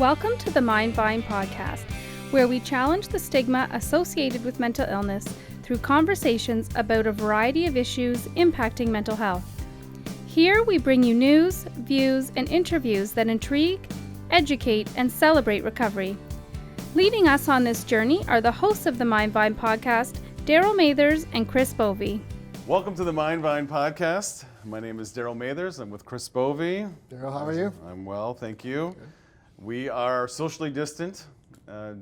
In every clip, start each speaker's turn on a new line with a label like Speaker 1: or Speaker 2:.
Speaker 1: Welcome to the Mind Vine podcast, where we challenge the stigma associated with mental illness through conversations about a variety of issues impacting mental health. Here we bring you news, views, and interviews that intrigue, educate, and celebrate recovery. Leading us on this journey are the hosts of the Mind Vine podcast, Darryl Mathers and Chris Bovie.
Speaker 2: Welcome to the Mind Vine podcast. My name is Darryl Mathers. I'm with Chris Bovie.
Speaker 3: Darryl, how are you?
Speaker 2: I'm well, thank you.
Speaker 3: Good.
Speaker 2: We are socially distant,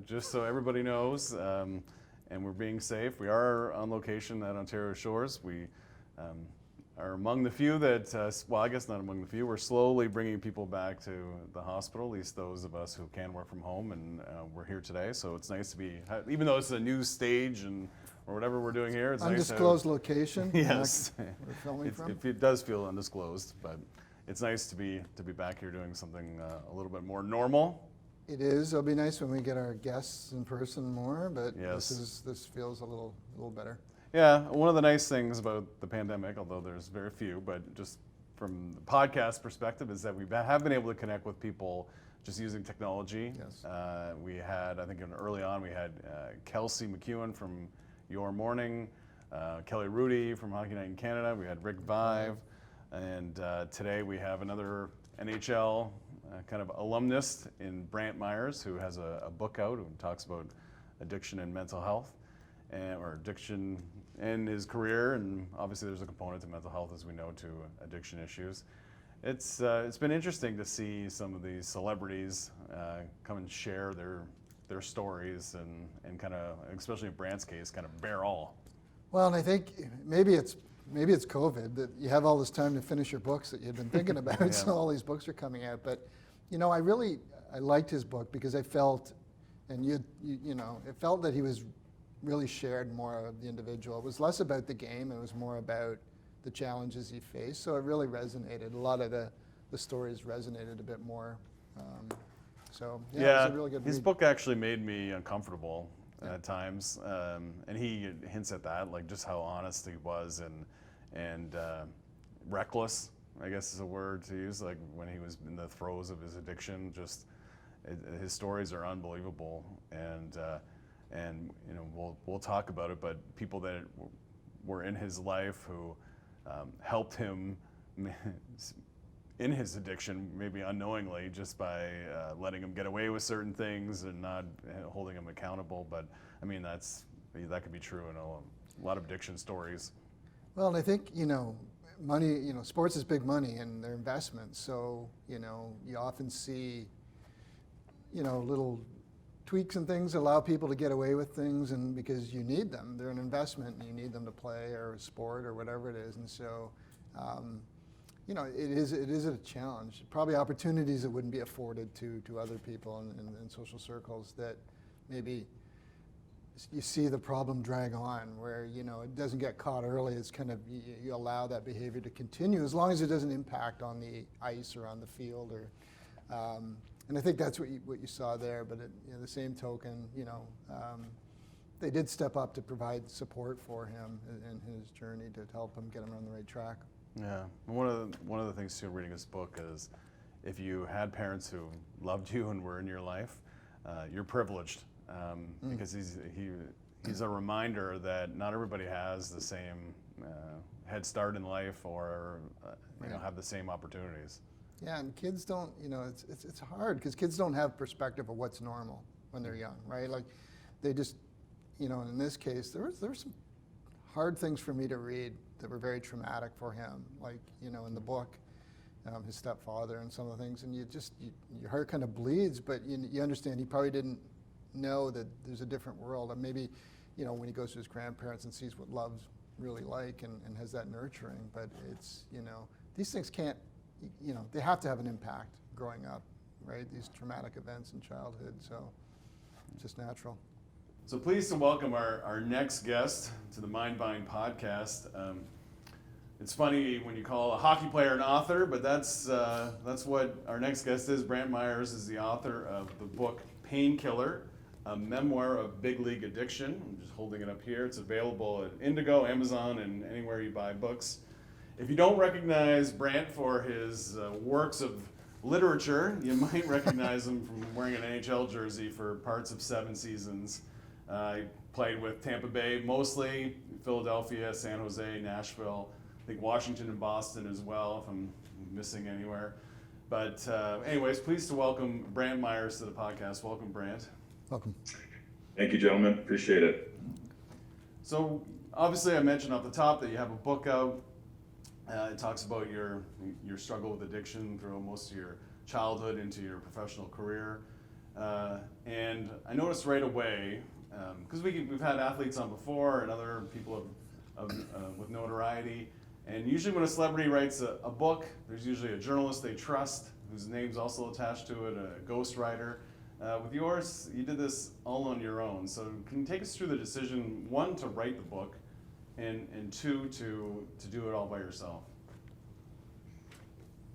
Speaker 2: just so everybody knows, and we're being safe. We are on location at Ontario Shores. We are among the few that, well, I guess not among the few, we're slowly bringing people back to the hospital, at least those of us who can work from home, and we're here today. So it's nice to be, even though it's a new stage and or whatever we're doing here, it's
Speaker 3: undisclosed
Speaker 2: nice to
Speaker 3: location.
Speaker 2: Yes,
Speaker 3: we're filming from.
Speaker 2: It does feel undisclosed, but it's nice to be back here doing something a little bit more normal.
Speaker 3: It is. It'll be nice when we get our guests in person more, but
Speaker 2: yes.
Speaker 3: This feels a little better.
Speaker 2: Yeah, one of the nice things about the pandemic, although there's very few, but just from the podcast perspective, is that we have been able to connect with people just using technology.
Speaker 3: Yes.
Speaker 2: We had, I think early on, we had Kelsey McEwen from Your Morning, Kelly Rudy from Hockey Night in Canada. We had Rick Vive. And today we have another NHL kind of alumnus in Brantt Myhres, who has a book out who talks about addiction and mental health, or addiction in his career. And obviously there's a component to mental health, as we know, to addiction issues. It's been interesting to see some of these celebrities come and share their stories and kind of, especially in Brantt's case, kind of bare all.
Speaker 3: Well, and I think maybe it's COVID that you have all this time to finish your books that you've been thinking about.
Speaker 2: Yeah.
Speaker 3: So all these books are coming out. But I liked his book because I felt, and it felt that he was really shared more of the individual. It was less about the game. It was more about the challenges he faced. So it really resonated. A lot of the stories resonated a bit more. So it was a really good read.
Speaker 2: His book actually made me uncomfortable at times, and he hints at that, like just how honest he was and reckless, I guess is a word to use, like when he was in the throes of his addiction. Just his stories are unbelievable, and we'll talk about it. But people that were in his life who helped him in his addiction, maybe unknowingly, just by letting him get away with certain things and not holding him accountable. But I mean, that could be true in a lot of addiction stories.
Speaker 3: Well, and I think, money, sports is big money and they're investments. So, you often see, little tweaks and things allow people to get away with things, and because you need them, they're an investment and you need them to play or a sport or whatever it is. And so, it is a challenge. Probably opportunities that wouldn't be afforded to other people in social circles that maybe you see the problem drag on, where it doesn't get caught early. It's kind of you allow that behavior to continue as long as it doesn't impact on the ice or on the field, or and I think that's what you saw there. But the same token, they did step up to provide support for him in his journey to help him get him on the right track.
Speaker 2: Yeah, one of the things too, reading this book, is if you had parents who loved you and were in your life, you're privileged, because he's a reminder that not everybody has the same head start in life or have the same opportunities.
Speaker 3: Yeah, and kids don't, it's hard because kids don't have perspective of what's normal when they're young, right? Like they just, in this case, there were some hard things for me to read that were very traumatic for him, like, in the book, his stepfather and some of the things, and your heart kind of bleeds, but you understand he probably didn't know that there's a different world. And maybe, when he goes to his grandparents and sees what love's really like and has that nurturing, but it's, these things can't, they have to have an impact growing up, right? These traumatic events in childhood, so it's just natural.
Speaker 2: So pleased to welcome our next guest to the Mind Vine podcast. It's funny when you call a hockey player an author, but that's what our next guest is. Brantt Myhres is the author of the book Painkiller, a memoir of big league addiction. I'm just holding it up here. It's available at Indigo, Amazon, and anywhere you buy books. If you don't recognize Brantt for his works of literature. You might recognize him from wearing an NHL jersey for parts of 7 seasons. He played with Tampa Bay mostly, Philadelphia, San Jose, Nashville, I think Washington and Boston as well, if I'm missing anywhere. But anyways, pleased to welcome Brantt Myhres to the podcast. Welcome, Brantt.
Speaker 3: Welcome.
Speaker 4: Thank you, gentlemen. Appreciate it.
Speaker 2: So obviously I mentioned off the top that you have a book out. It talks about your struggle with addiction through most of your childhood into your professional career. And I noticed right away, because we've had athletes on before and other people with notoriety, and usually when a celebrity writes a book, there's usually a journalist they trust, whose name's also attached to it, a ghostwriter. With yours, you did this all on your own. So can you take us through the decision, 1, to write the book, and 2, to do it all by yourself?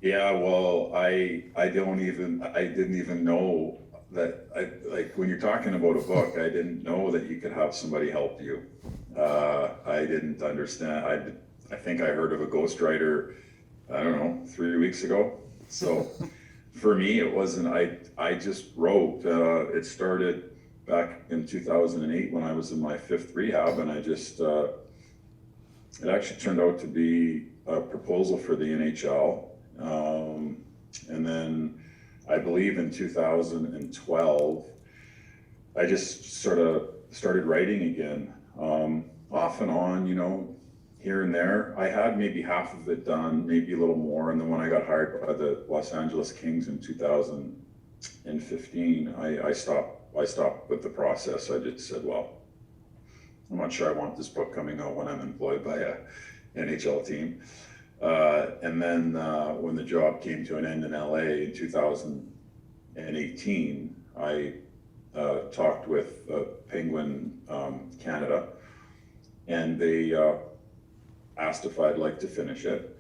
Speaker 4: Yeah, well, I didn't even know that, when you're talking about a book, I didn't know that you could have somebody help you. I didn't understand. I think I heard of a ghostwriter, I don't know, 3 weeks ago. So for me, it wasn't, I just wrote. It started back in 2008 when I was in my 5th rehab, and it actually turned out to be a proposal for the NHL. And then I believe in 2012, I just sort of started writing again, off and on, here and there. I had maybe half of it done, maybe a little more. And then when I got hired by the Los Angeles Kings in 2015, I stopped with the process. I just said, well, I'm not sure I want this book coming out when I'm employed by a NHL team. And then when the job came to an end in LA in 2018, I talked with Penguin Canada, and they asked if I'd like to finish it.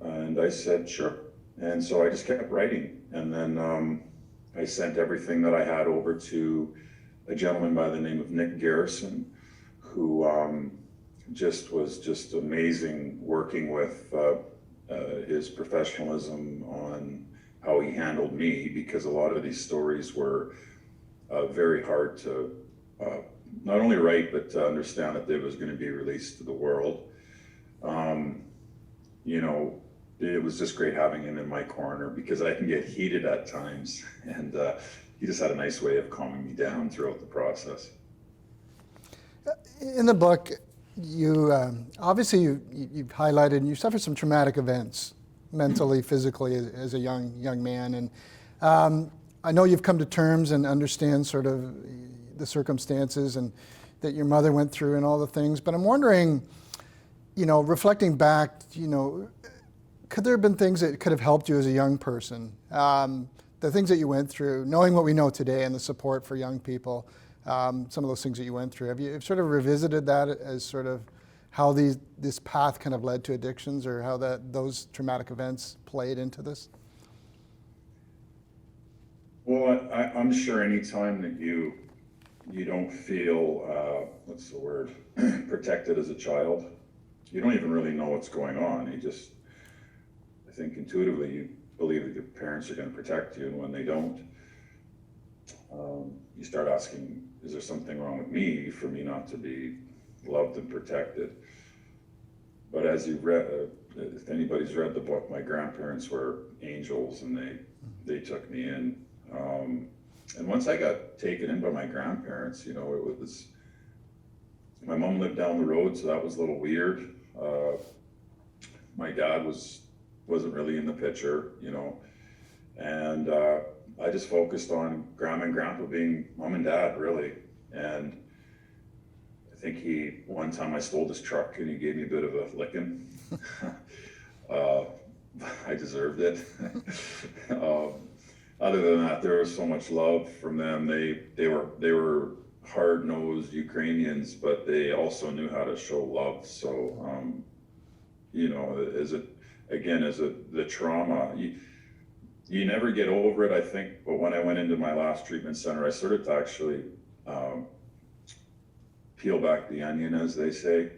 Speaker 4: And I said, sure. And so I just kept writing. And then I sent everything that I had over to a gentleman by the name of Nick Garrison, who was just amazing working with his professionalism on how he handled me, because a lot of these stories were very hard to not only write, but to understand that they was going to be released to the world. It was just great having him in my corner, because I can get heated at times, and he just had a nice way of calming me down throughout the process.
Speaker 3: In the book, you obviously you've highlighted, and you suffered some traumatic events, mentally, physically, as a young man, and I know you've come to terms and understand sort of the circumstances and that your mother went through and all the things. But I'm wondering, reflecting back, could there have been things that could have helped you as a young person? The things that you went through, knowing what we know today and the support for young people. Some of those things that you went through. Have you sort of revisited that as sort of how this path kind of led to addictions, or how those traumatic events played into this?
Speaker 4: Well, I'm sure any time that you don't feel, protected as a child, you don't even really know what's going on. I think intuitively you believe that your parents are going to protect you, and when they don't, you start asking, is there something wrong with me for me not to be loved and protected? But as you've read, if anybody's read the book, my grandparents were angels, and they took me in. And once I got taken in by my grandparents, my mom lived down the road, so that was a little weird. My dad wasn't really in the picture, and I just focused on Grandma and Grandpa being mom and dad, really. And I think one time I stole his truck and he gave me a bit of a licking. I deserved it. Other than that, there was so much love from them. They were hard-nosed Ukrainians, but they also knew how to show love. So, the trauma, you never get over it, I think. But when I went into my last treatment center, I started to actually peel back the onion, as they say,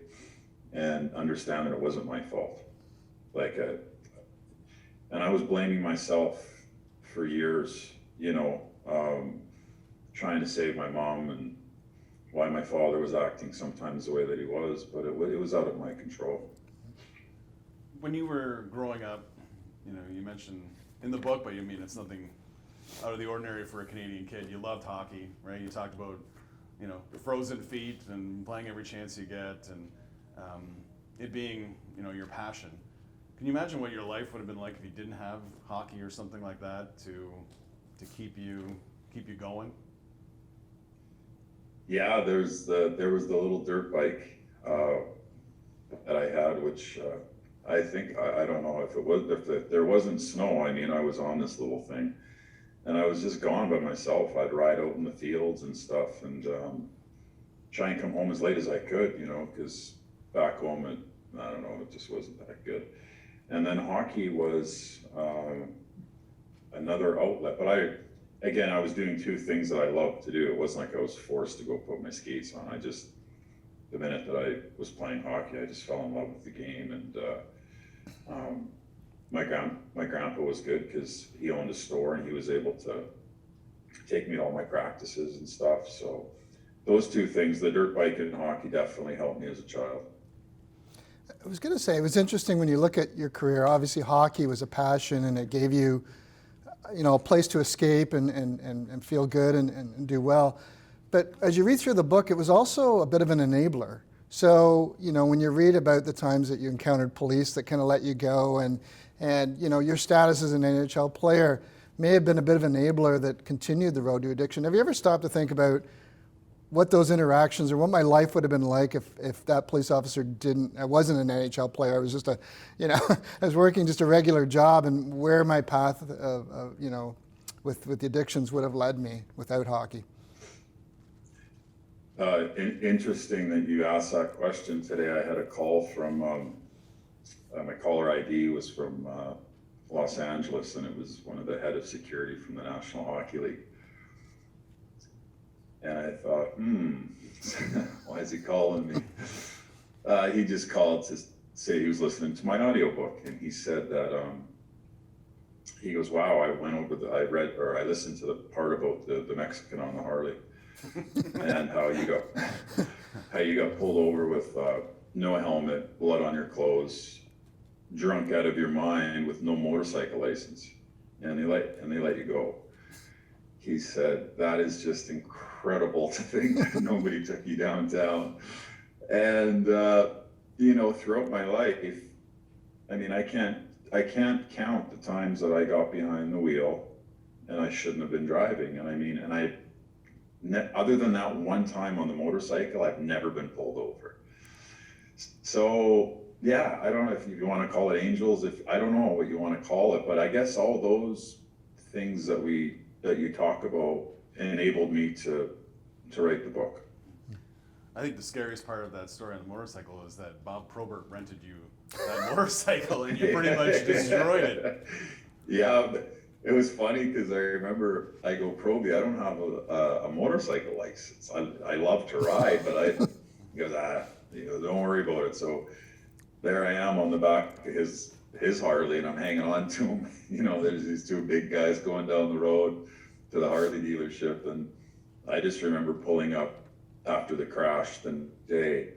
Speaker 4: and understand that it wasn't my fault. And I was blaming myself for years, trying to save my mom and why my father was acting sometimes the way that he was, but it was out of my control.
Speaker 2: When you were growing up, you mentioned in the book, but you mean it's nothing out of the ordinary for a Canadian kid. You loved hockey, right? You talked about, frozen feet and playing every chance you get, and it being, your passion. Can you imagine what your life would have been like if you didn't have hockey or something like that to keep you going?
Speaker 4: Yeah, there was the little dirt bike that I had, which I think I don't know if there wasn't snow. I mean, I was on this little thing, and I was just gone by myself. I'd ride out in the fields and stuff, and try and come home as late as I could, because back home it just wasn't that good. And then hockey was another outlet, but I was doing two things that I loved to do. It wasn't like I was forced to go put my skates on. The minute that I was playing hockey, I just fell in love with the game. And my grandpa was good because he owned a store and he was able to take me to all my practices and stuff. So those two things, the dirt bike and hockey, definitely helped me as a child.
Speaker 3: I was going to say, it was interesting when you look at your career. Obviously, hockey was a passion, and it gave you, a place to escape and feel good and do well. But as you read through the book, it was also a bit of an enabler. So, when you read about the times that you encountered police that kind of let you go, and your status as an NHL player may have been a bit of an enabler that continued the road to addiction. Have you ever stopped to think about what those interactions or what my life would have been like if that police officer I wasn't an NHL player, I was just I was working just a regular job, and where my path, with the addictions would have led me without hockey?
Speaker 4: Interesting that you asked that question today. I had a call from, my caller ID was from Los Angeles, and it was one of the head of security from the National Hockey League. And I thought, why is he calling me? He just called to say he was listening to my audiobook, and he said that, he goes, wow, I listened to the part about the Mexican on the Harley and how you got pulled over with no helmet, blood on your clothes, drunk out of your mind with no motorcycle license, and they let you go. He said, that is just incredible to think that nobody took you downtown. And, throughout my life, I mean, I can't count the times that I got behind the wheel and I shouldn't have been driving. And other than that one time on the motorcycle, I've never been pulled over. So, yeah, I don't know if you want to call it angels, I don't know what you want to call it, but I guess all those things that you talk about enabled me to write the book.
Speaker 2: I think the scariest part of that story on the motorcycle is that Bob Probert rented you that motorcycle and you pretty much destroyed it.
Speaker 4: Yeah, it was funny because I remember I go, Proby, I don't have a motorcycle license. I love to ride, but he goes, don't worry about it. So there I am on the back of his Harley, and I'm hanging on to him. There's these two big guys going down the road to the Harley dealership, and I just remember pulling up after the crash the day,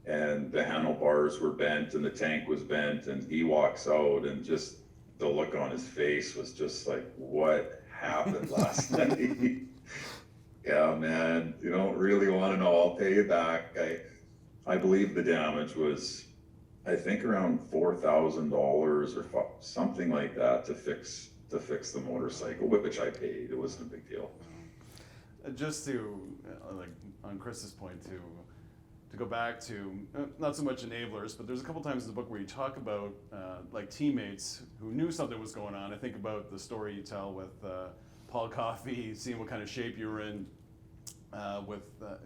Speaker 4: and the handlebars were bent and the tank was bent, and he walks out, and just the look on his face was just like, what happened last night? Yeah, man, you don't really want to know. I'll pay you back. I believe the damage was, I think, around $4,000 or something like that to fix the motorcycle, which I paid. It wasn't a big deal.
Speaker 2: Just to, on Chris's point, to go back to, not so much enablers, but there's a couple times in the book where you talk about teammates who knew something was going on. I think about the story you tell with Paul Coffey, seeing what kind of shape you were in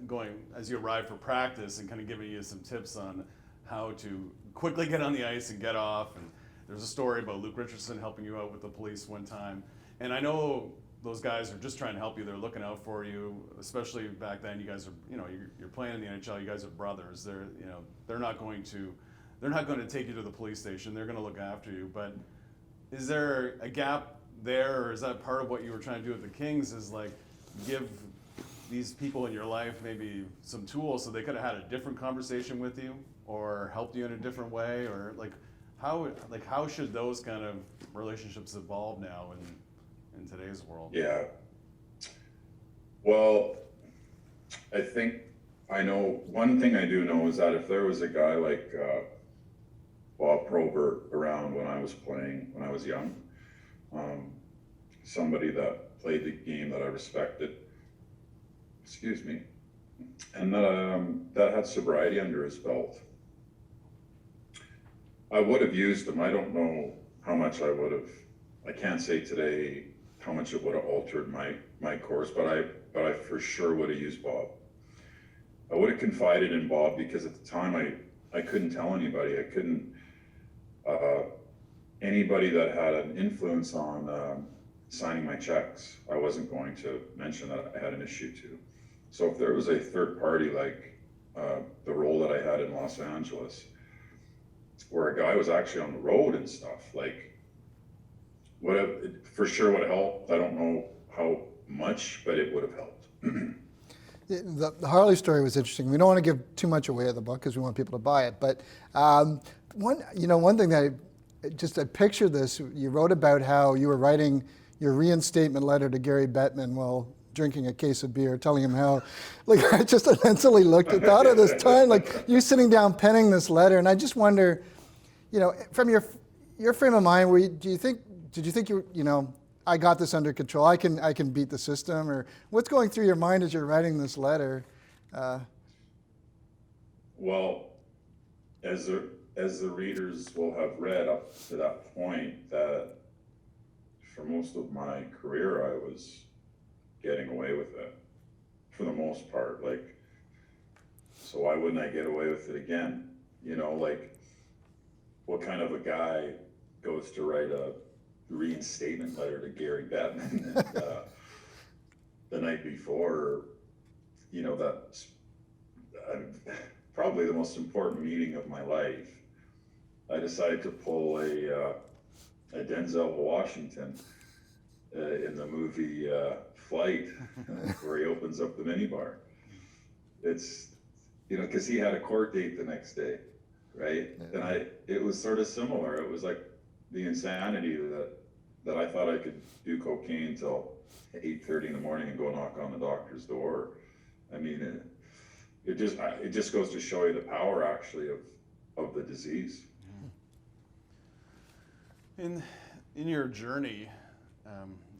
Speaker 2: going as you arrived for practice, and kind of giving you some tips on how to quickly get on the ice and get off. And there's a story about Luke Richardson helping you out with the police one time. And I know those guys are just trying to help you. They're looking out for you, especially back then. You guys are, you're playing in the NHL. You guys are brothers. They're not going to take you to the police station. They're going to look after you. But is there a gap there, or is that part of what you were trying to do at the Kings, is like give these people in your life maybe some tools so they could have had a different conversation with you or helped you in a different way, or how should those kind of relationships evolve now in today's world?
Speaker 4: Yeah. Well, I think I know one thing I do know is that if there was a guy like Bob Probert around when I was playing, when I was young, somebody that played the game that I respected, excuse me, and that had sobriety under his belt, I would have used them. I don't know how much I would have. I can't say today how much it would have altered my course, but I for sure would have used Bob. I would have confided in Bob, because at the time I couldn't tell anybody. I couldn't, anybody that had an influence on signing my checks, I wasn't going to mention that I had an issue to. So if there was a third party, like the role that I had in Los Angeles, where a guy was actually on the road and stuff, like, for sure would have helped. I don't know how much, but it would have helped.
Speaker 3: The Harley Story was interesting. We don't want to give too much away of the book because we want people to buy it. But one thing that I pictured this. You wrote about how you were writing your reinstatement letter to Gary Bettman while drinking a case of beer, telling him how, like, I just mentally thought of this time, like you sitting down penning this letter, and I just wonder, from your frame of mind, did you think I got this under control, I can beat the system, or what's going through your mind as you're writing this letter?
Speaker 4: Well, as the readers will have read up to that point, that for most of my career I was getting away with it, for the most part. Like, so why wouldn't I get away with it again? Like, what kind of a guy goes to write a reinstatement letter to Gary Bettman and, the night before? That's probably the most important meeting of my life. I decided to pull a Denzel Washington in the movie Flight, where he opens up the minibar. It's, because he had a court date the next day, right? Yeah. And it was sort of similar. It was like the insanity that I thought I could do cocaine till 8:30 in the morning and go knock on the doctor's door. I mean, it just goes to show you the power actually of the disease.
Speaker 2: In your journey,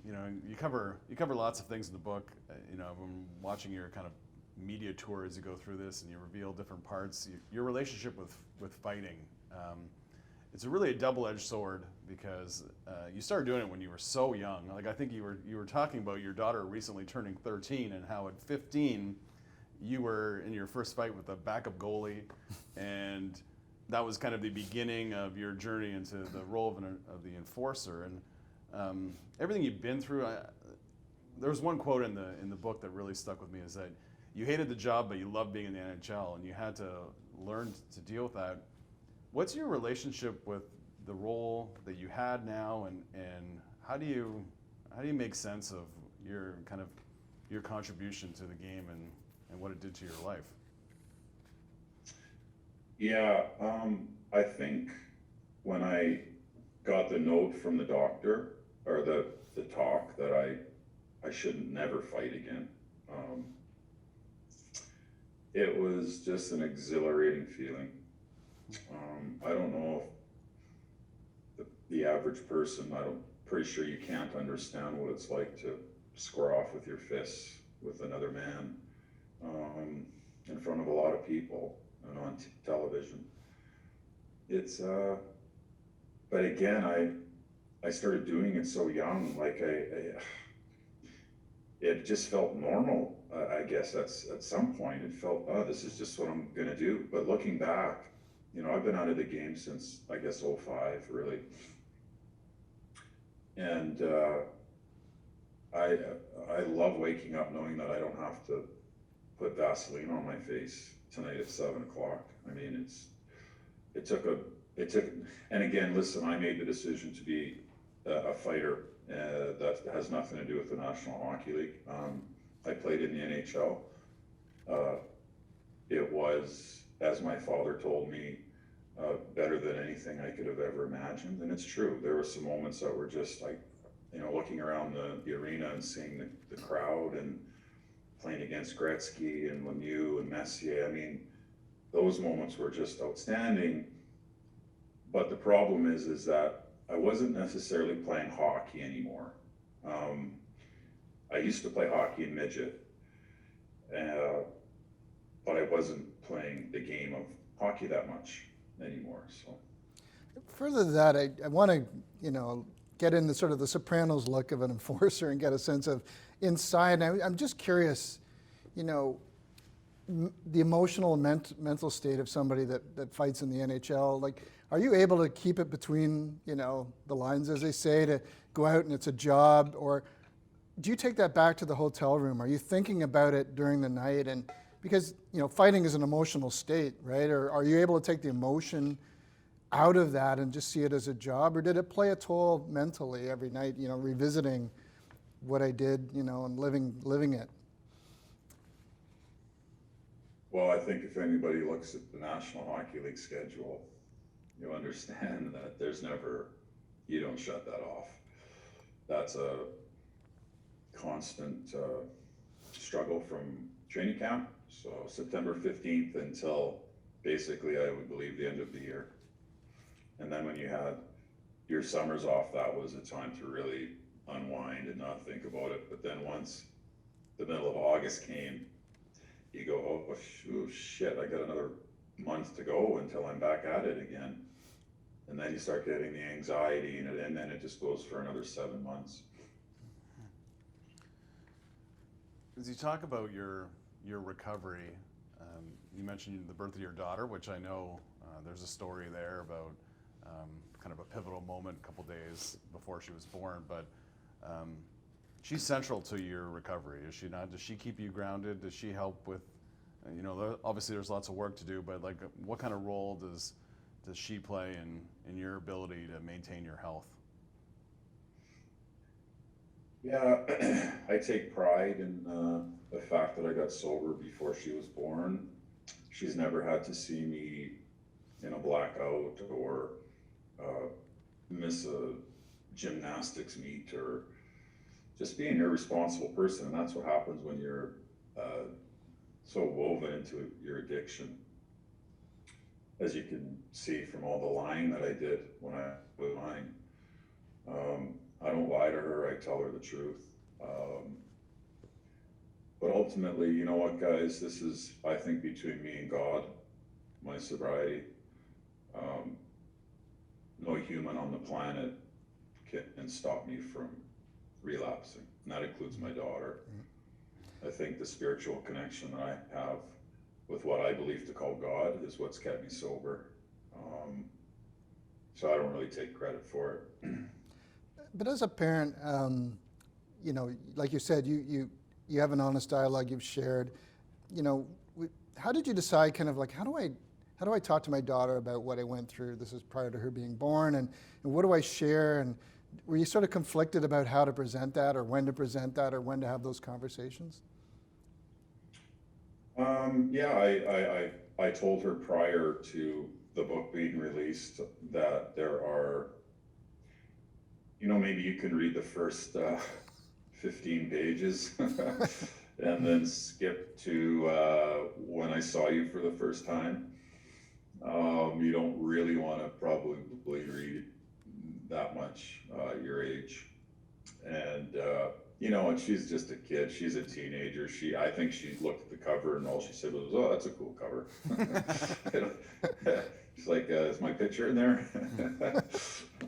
Speaker 2: you cover lots of things in the book. I'm watching your kind of media tour as you go through this, and you reveal different parts. Your relationship with fighting. It's really a double-edged sword, because you started doing it when you were so young. Like, I think you were talking about your daughter recently turning 13, and how at 15 you were in your first fight with a backup goalie, and that was kind of the beginning of your journey into the role of the enforcer. And everything you've been through, there was one quote in the book that really stuck with me, is that you hated the job, but you loved being in the NHL, and you had to learn to deal with that. What's your relationship with the role that you had now, and how do you make sense of your contribution to the game and what it did to your life?
Speaker 4: Yeah, I think when I got the note from the doctor, or the talk that I should never fight again, it was just an exhilarating feeling. I don't know if the average person, pretty sure you can't understand what it's like to square off with your fists with another man in front of a lot of people and on television. It's but again, I started doing it so young, like it just felt normal. I guess at some point it felt, oh, this is just what I'm gonna do. But looking back, I've been out of the game since, I guess, 2005, really. And I love waking up knowing that I don't have to put Vaseline on my face tonight at 7 o'clock. I mean, it took, and again, listen, I made the decision to be a fighter. That has nothing to do with the National Hockey League. I played in the NHL. It was, as my father told me, better than anything I could have ever imagined. And it's true. There were some moments that were just like, looking around the arena and seeing the crowd and playing against Gretzky and Lemieux and Messier. I mean, those moments were just outstanding. But the problem is that I wasn't necessarily playing hockey anymore. I used to play hockey in midget, but I wasn't playing the game of hockey that much anymore. So
Speaker 3: further to that, I want to, get into sort of the Sopranos look of an enforcer and get a sense of inside. And I'm just curious, the emotional and mental state of somebody that fights in the NHL. Like, are you able to keep it between, the lines, as they say, to go out and it's a job? Or do you take that back to the hotel room? Are you thinking about it during the night? And because, fighting is an emotional state, right? Or are you able to take the emotion out of that and just see it as a job? Or did it play a toll mentally every night, revisiting what I did, and living it?
Speaker 4: Well, I think if anybody looks at the National Hockey League schedule, you'll understand that you don't shut that off. That's a constant struggle from training camp. So September 15th until basically, I would believe, the end of the year. And then when you had your summers off, that was a time to really unwind and not think about it. But then once the middle of August came, you go, oh shit, I got another month to go until I'm back at it again. And then you start getting the anxiety, and then it just goes for another 7 months.
Speaker 2: As you talk about your recovery, you mentioned the birth of your daughter, which I know there's a story there about kind of a pivotal moment a couple days before she was born, but she's central to your recovery, is she not? Does she keep you grounded? Does she help with, obviously there's lots of work to do, but like, what kind of role does she play in your ability to maintain your health?
Speaker 4: Yeah, I take pride in the fact that I got sober before she was born. She's never had to see me in a blackout or miss a gymnastics meet or just be an irresponsible person. And that's what happens when you're so woven into your addiction. As you can see from all the lying that I did when I was lying. I don't lie to her, I tell her the truth. But ultimately, you know what, guys, this is, I think, between me and God, my sobriety. No human on the planet can stop me from relapsing, and that includes my daughter. I think the spiritual connection that I have with what I believe to call God is what's kept me sober. So I don't really take credit for it.
Speaker 3: But as a parent, like you said, you have an honest dialogue you've shared. How did you decide, kind of like, how do I talk to my daughter about what I went through? This is prior to her being born, and what do I share? And were you sort of conflicted about how to present that, or when to present that, or when to have those conversations?
Speaker 4: Yeah, I told her prior to the book being released that there are, maybe you can read the first 15 pages and then skip to when I saw you for the first time. You don't really want to probably read that much your age. And and she's just a kid. She's a teenager. I think she looked at the cover and all she said was, "Oh, that's a cool cover." She's like, "Is my picture in there?"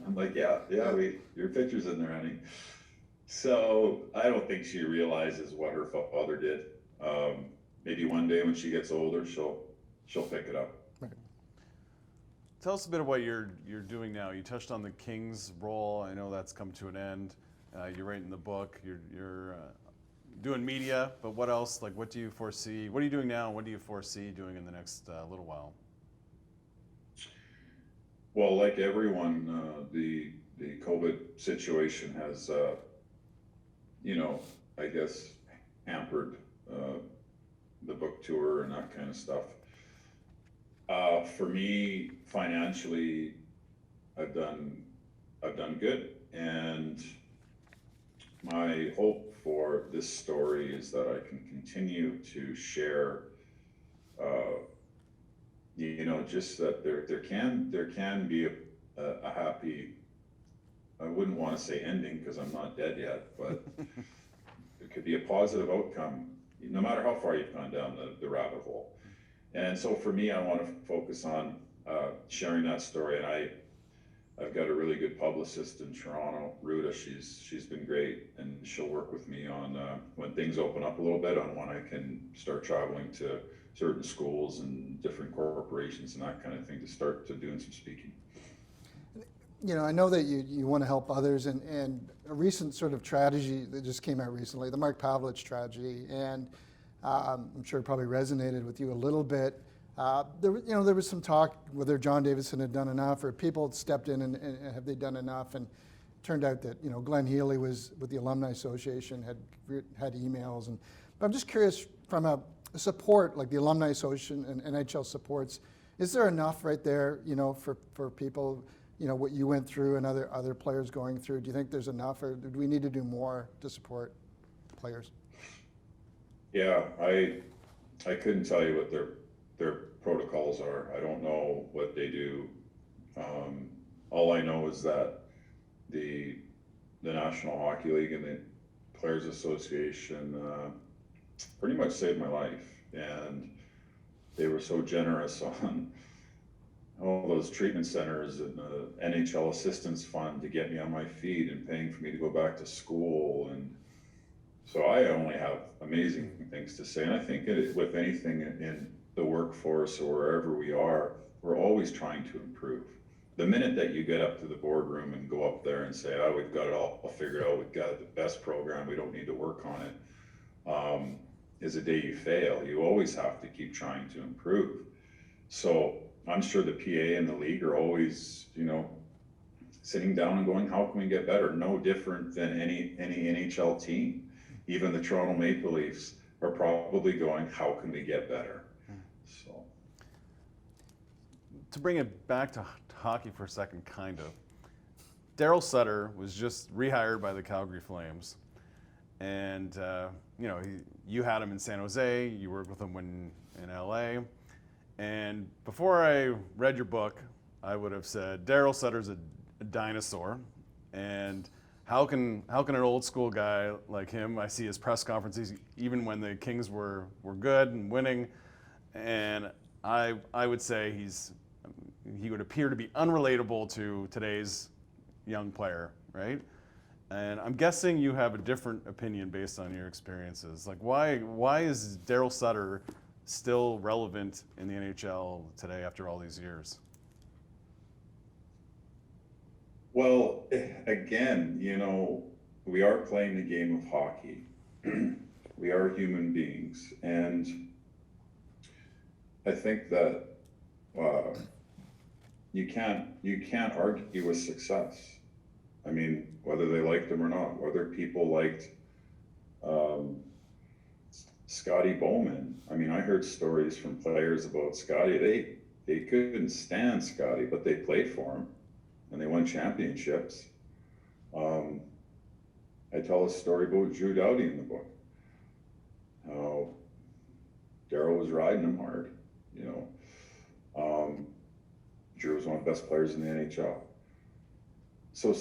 Speaker 4: I'm like, "Yeah, your picture's in there, honey." So I don't think she realizes what her father did. Maybe one day when she gets older, she'll pick it up.
Speaker 3: Right.
Speaker 2: Tell us a bit of what you're doing now. You touched on the Kings role. I know that's come to an end. You're writing the book. You're doing media, but what else? Like, what do you foresee? What are you doing now? And what do you foresee doing in the next little while?
Speaker 4: Well, like everyone, the the COVID situation has, I guess hampered the book tour and that kind of stuff. For me, financially, I've done good, and my hope for this story is that I can continue to share, just that there can be a happy, I wouldn't want to say ending because I'm not dead yet, but there could be a positive outcome no matter how far you've gone down the rabbit hole. And so for me, I want to focus on sharing that story, and I've got a really good publicist in Toronto, Ruta. She's been great, and she'll work with me on when things open up a little bit, on when I can start traveling to certain schools and different corporations and that kind of thing, to start to doing some speaking.
Speaker 3: I know that you want to help others, and a recent sort of tragedy that just came out recently, the Mark Pavlich tragedy, and I'm sure it probably resonated with you a little bit. There was some talk whether John Davidson had done enough, or people had stepped in and have they done enough, and it turned out that Glenn Healy was with the Alumni Association, had emails, but I'm just curious, from a support like the Alumni Association and NHL Supports, is there enough right there for people, what you went through and other players going through? Do you think there's enough, or do we need to do more to support players?
Speaker 4: Yeah, I couldn't tell you what their protocols are. I don't know what they do. All I know is that the National Hockey League and the Players Association pretty much saved my life, and they were so generous on all those treatment centers and the NHL Assistance Fund to get me on my feet and paying for me to go back to school. And so I only have amazing things to say. And I think with anything in the workforce or wherever we are, we're always trying to improve. The minute that you get up to the boardroom and go up there and say, oh, we've got it all figured out, we've got the best program, we don't need to work on it, is a day you fail. You always have to keep trying to improve. So I'm sure the PA and the league are always, sitting down and going, how can we get better? No different than any NHL team. Even the Toronto Maple Leafs are probably going, how can we get better? So,
Speaker 2: to bring it back to hockey for a second, kind of, Darryl Sutter was just rehired by the Calgary Flames, and you had him in San Jose. You worked with him when in LA. And before I read your book, I would have said Darryl Sutter's a dinosaur, and how can an old school guy like him? I see his press conferences even when the Kings were good and winning, and I would say he would appear to be unrelatable to today's young player, right? And I'm guessing you have a different opinion based on your experiences. Like, why is Darryl Sutter still relevant in the NHL today after all these years?
Speaker 4: Well, again, we are playing the game of hockey. We are human beings, and I think that you can't argue with success. I mean, whether they liked him or not, whether people liked Scotty Bowman. I mean, I heard stories from players about Scotty. They couldn't stand Scotty, but they played for him, and they won championships. I tell a story about Drew Doughty in the book. How Darryl was riding him hard, Drew was one of the best players in the NHL. So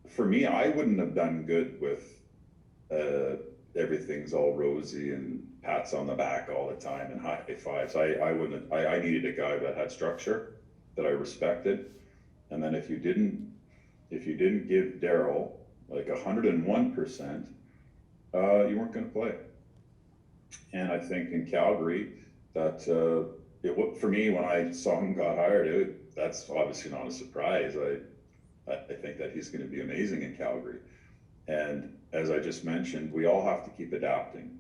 Speaker 4: for me, I wouldn't have done good with everything's all rosy and pats on the back all the time and high fives. I wouldn't. I needed a guy that had structure, that I respected, and then if you didn't give Darryl like 101%, you weren't going to play. And I think in Calgary that for me, when I saw him got hired, that's obviously not a surprise. I think that he's going to be amazing in Calgary. And as I just mentioned, we all have to keep adapting.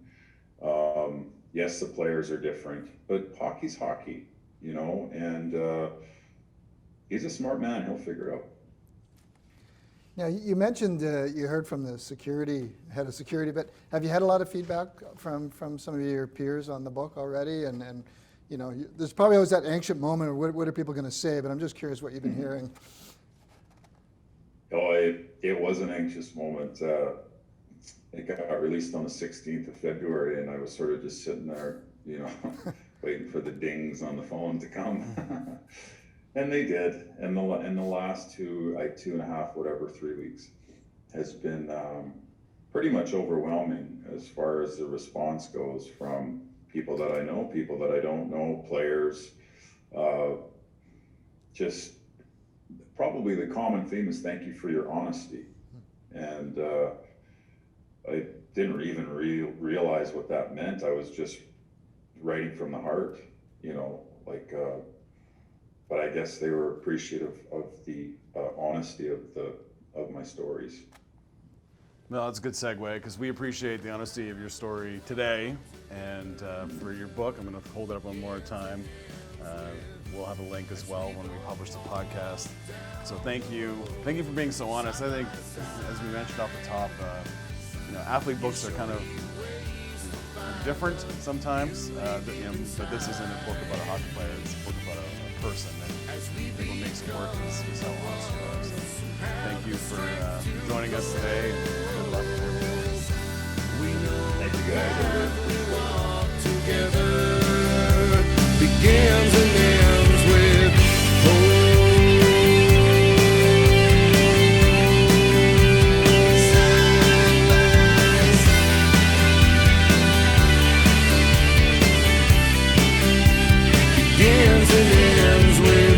Speaker 4: Yes, the players are different, but hockey's hockey, and he's a smart man. He'll figure it out.
Speaker 3: Now, you mentioned you heard from the head of security, but have you had a lot of feedback from some of your peers on the book already? And you know, there's probably always that anxious moment of what are people going to say, but I'm just curious what you've been hearing.
Speaker 4: Oh, it was an anxious moment. It got released on the 16th of February, and I was sort of just sitting there, you know, waiting for the dings on the phone to come. And they did. And the last 3 weeks has been pretty much overwhelming as far as the response goes from people that I know, people that I don't know, players. Just probably the common theme is thank you for your honesty. And I didn't even realize what that meant. I was just writing from the heart, you know, like, but I guess they were appreciative of the honesty of my stories.
Speaker 2: Well, that's a good segue, because we appreciate the honesty of your story today, and for your book, I'm going to hold it up one more time. We'll have a link as well when we publish the podcast. So thank you for being so honest. I think, as we mentioned off the top, you know, athlete books are kind of different sometimes, but this isn't a book about a hockey player, it's a book about a person. And I think what makes it work is how honest you are. So thank you for joining us today, and good luck with everything.
Speaker 4: Thank you, guys.
Speaker 5: Together begins and ends with hope. Begins and ends with